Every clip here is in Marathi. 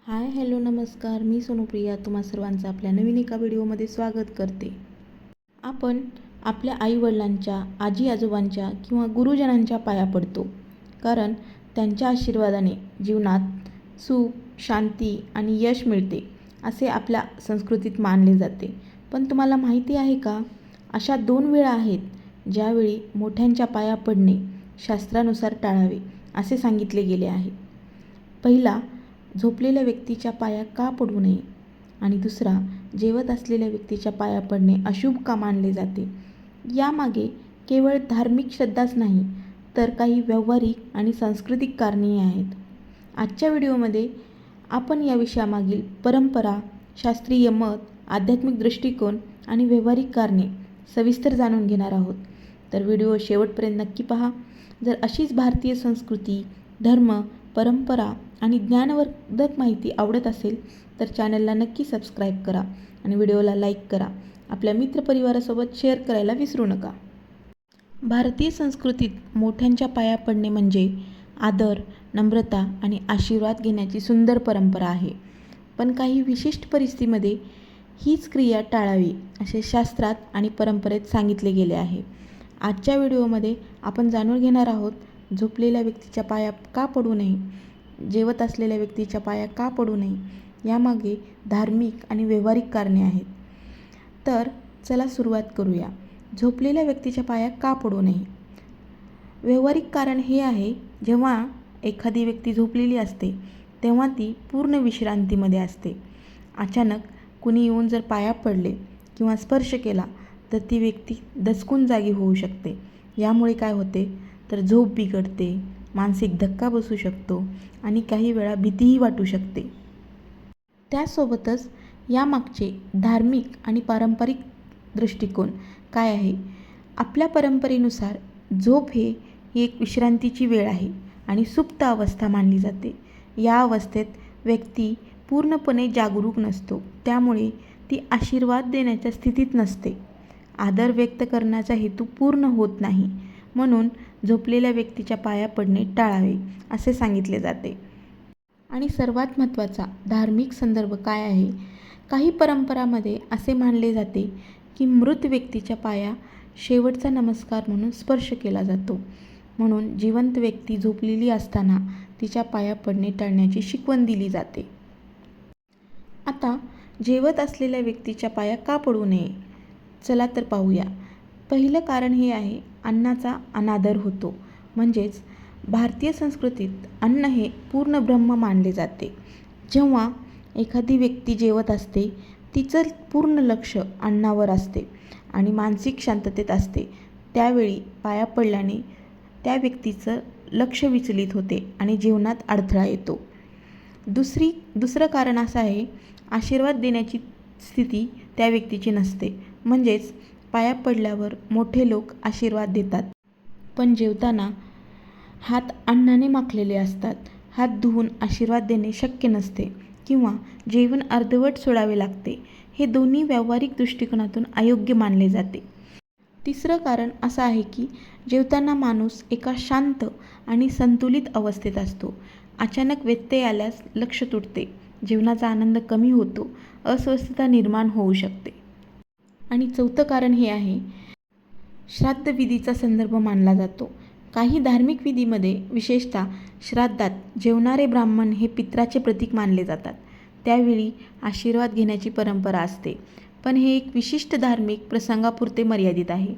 हाय हॅलो नमस्कार, मी सोनुप्रिया तुम्हा सर्वांचं आपल्या नवीन एका व्हिडिओमध्ये स्वागत करते. आपण आपल्या आईवडिलांच्या, आजी आजोबांच्या किंवा गुरुजनांच्या पाया पडतो, कारण त्यांच्या आशीर्वादाने जीवनात सुख, शांती आणि यश मिळते असे आपल्या संस्कृतीत मानले जाते. पण तुम्हाला माहिती आहे का, अशा 2 वेळा आहेत ज्यावेळी मोठ्यांच्या पाया पडणे शास्त्रानुसार टाळावे असे सांगितले गेले आहे. पहिला, झोपलेल्या व्यक्तीच्या पाया का पडू नये, आणि दुसरा, जेवत असलेल्या व्यक्तीच्या पाया पडणे अशुभ का मानले जाते. यामागे केवळ धार्मिक श्रद्धाच नाही, तर काही व्यावहारिक आणि सांस्कृतिक कारणेही आहेत. आजच्या व्हिडिओमध्ये आपण या विषयामागील परंपरा, शास्त्रीय मत, आध्यात्मिक दृष्टिकोन आणि व्यावहारिक कारणे सविस्तर जाणून घेणार आहोत. तर व्हिडिओ शेवटपर्यंत नक्की पहा. जर अशीच भारतीय संस्कृती, धर्म, परंपरा आणि ज्ञानवर्धक माहिती आवडत असेल तर चॅनलला नक्की सबस्क्राईब करा आणि व्हिडिओला लाईक करा. आपल्या मित्रपरिवारासोबत शेअर करायला विसरू नका. भारतीय संस्कृतीत मोठ्यांच्या पाया पडणे म्हणजे आदर, नम्रता आणि आशीर्वाद घेण्याची सुंदर परंपरा आहे. पण काही विशिष्ट परिस्थितीमध्ये हीच क्रिया टाळावी असे शास्त्रात आणि परंपरेत सांगितले गेले आहे. आजच्या व्हिडिओमध्ये आपण जाणून घेणार आहोत, झोपलेल्या व्यक्तीच्या पाया का पडू नये, जेवत असलेल्या व्यक्तीच्या पाया का पडू नये, यामागे धार्मिक आणि व्यावहारिक कारणे आहेत. तर चला सुरुवात करूया. झोपलेल्या व्यक्तीच्या पाया का पडू नये. व्यावहारिक कारण हे आहे, जेव्हा एखादी व्यक्ती झोपलेली असते तेव्हा ती पूर्ण विश्रांतीमध्ये असते. अचानक कुणी येऊन जर पाया पडले किंवा स्पर्श केला तर ती व्यक्ती दचकून जागी होऊ शकते. यामुळे काय होते, तर झोप बिघडते, मानसिक धक्का बसू शकतो आणि काही वेळा भीतीही वाटू शकते. त्यासोबतच यामागचे धार्मिक आणि पारंपरिक दृष्टिकोन काय आहे. आपल्या परंपरेनुसार झोप ही एक विश्रांतीची वेळ आहे आणि सुप्त अवस्था मानली जाते. या अवस्थेत व्यक्ती पूर्णपणे जागरूक नसतो, त्यामुळे ती आशीर्वाद देण्याच्या स्थितीत नसते. आदर व्यक्त करण्याचा हेतू पूर्ण होत नाही, म्हणून झोपलेल्या व्यक्तीच्या पाया पडणे टाळावे असे सांगितले जाते. आणि सर्वात महत्त्वाचा धार्मिक संदर्भ काय आहे. काही परंपरांमध्ये असे मानले जाते की मृत व्यक्तीच्या पाया शेवटचा नमस्कार म्हणून स्पर्श केला जातो, म्हणून जिवंत व्यक्ती झोपलेली असताना तिच्या पाया पडणे टाळण्याची शिकवण दिली जाते. आता जेवत असलेल्या व्यक्तीच्या पाया का पडू नये, चला तर पाहूया. पहिलं कारण हे आहे, अन्नाचा अनादर होतो. म्हणजेच भारतीय संस्कृतीत अन्न हे पूर्ण ब्रह्म मानले जाते. जेव्हा एखादी व्यक्ती जेवत असते तिचं पूर्ण लक्ष अन्नावर असते आणि मानसिक शांततेत असते. त्यावेळी पाया पडल्याने त्या व्यक्तीचं लक्ष विचलित होते आणि जीवनात अडथळा येतो. दुसरं कारण असं आहे, आशीर्वाद देण्याची स्थिती त्या व्यक्तीची नसते. म्हणजेच पाया पडल्यावर मोठे लोक आशीर्वाद देतात, पण जेवताना हात अन्नाने माखलेले असतात. हात धुवून आशीर्वाद देणे शक्य नसते किंवा जेवण अर्धवट सोडावे लागते. हे दोन्ही व्यावहारिक दृष्टिकोनातून अयोग्य मानले जाते. तिसरं कारण असं आहे की जेवताना माणूस एका शांत आणि संतुलित अवस्थेत असतो. अचानक व्यत्यय आल्यास लक्ष तुटते, जेवणाचा आनंद कमी होतो, अस्वस्थता निर्माण होऊ शकते. आणि चौथं कारण हे आहे, श्राद्ध विधीचा संदर्भ मानला जातो. काही धार्मिक विधीमध्ये, विशेषतः श्राद्धात, जेवणारे ब्राह्मण हे पितराचे प्रतीक मानले जातात. त्यावेळी आशीर्वाद घेण्याची परंपरा असते, पण हे एक विशिष्ट धार्मिक प्रसंगापुरते मर्यादित आहे.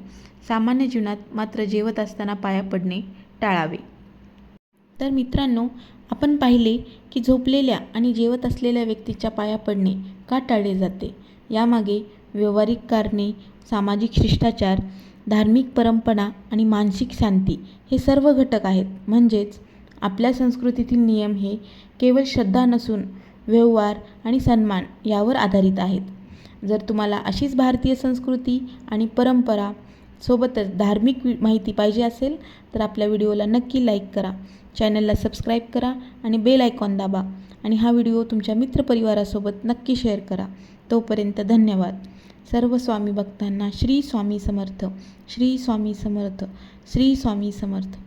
सामान्य जीवनात मात्र जेवत असताना पाया पडणे टाळावे. तर मित्रांनो, आपण पाहिले की झोपलेल्या आणि जेवत असलेल्या व्यक्तीच्या पाया पडणे का टाळले जाते. यामागे व्यावहारिक कारणे, सामाजिक शिष्टाचार, धार्मिक परंपरा आणि मानसिक शांती हे सर्व घटक आहेत. म्हणजेच आपल्या संस्कृतीतील नियम हे केवळ श्रद्धा नसून व्यवहार आणि सन्मान यावर आधारित आहेत. जर तुम्हाला अशीच भारतीय संस्कृती आणि परंपरा सोबतच धार्मिक माहिती पाहिजे असेल तर आपल्या व्हिडिओला नक्की लाईक करा, चॅनलला सबस्क्राईब करा आणि बेल आयकॉन दाबा आणि हा व्हिडिओ तुमच्या मित्रपरिवारासोबत नक्की शेअर करा. तोपर्यंत धन्यवाद. सर्व स्वामी भक्तांना श्री स्वामी समर्थ, श्री स्वामी समर्थ, श्री स्वामी समर्थ.